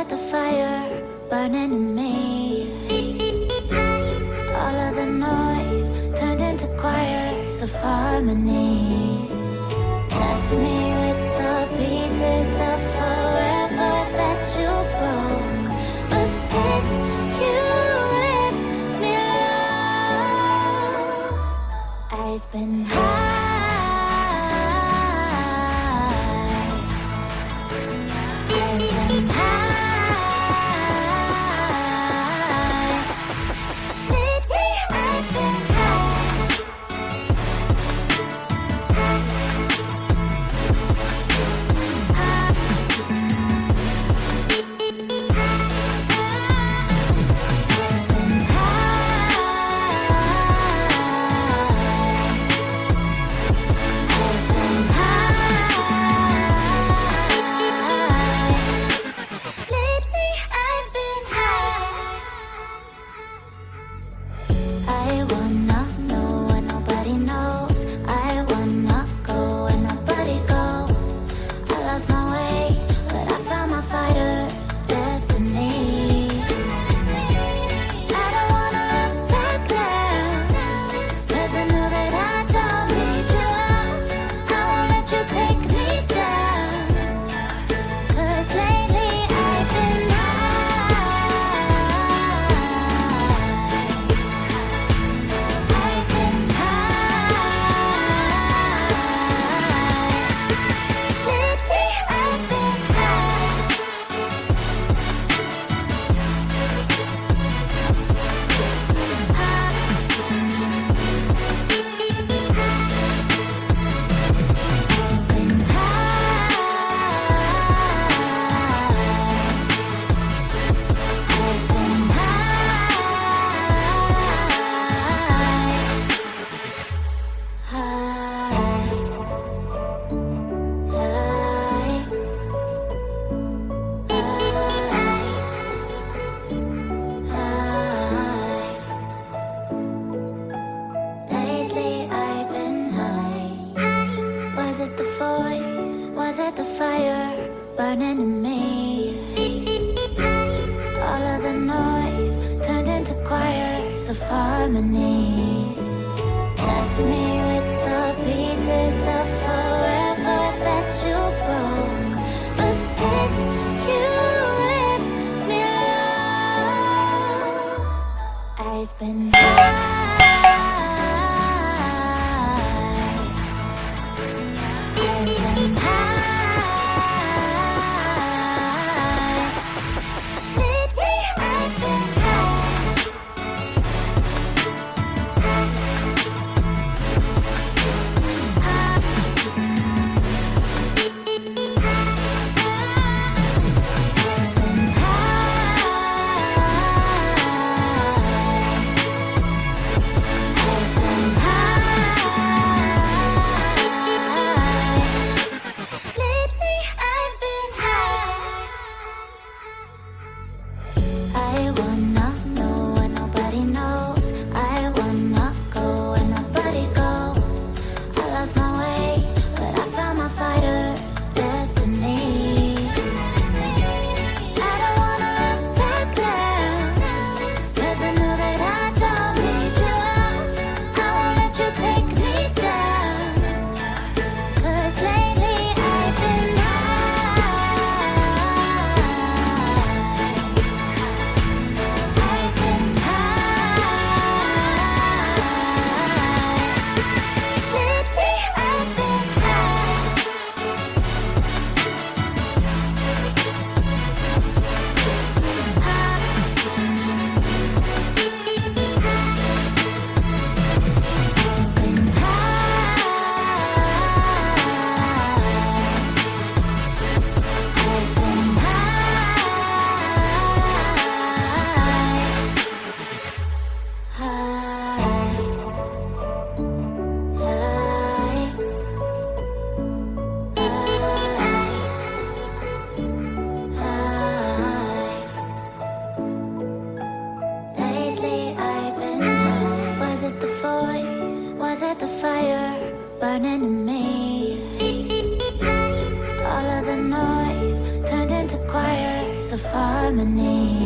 it the fire burning in me? All of the noise turned into choirs of harmony. Left me with the pieces of forever that you broke. But since you left me alone, I've been high. Was it the fire burning in me? All of the noise turned into choirs of harmony. Left me with the pieces of forever that you broke. But since you left me alone, I've been high. Was it the fire burning in me? All of the noise turned into choirs of harmony.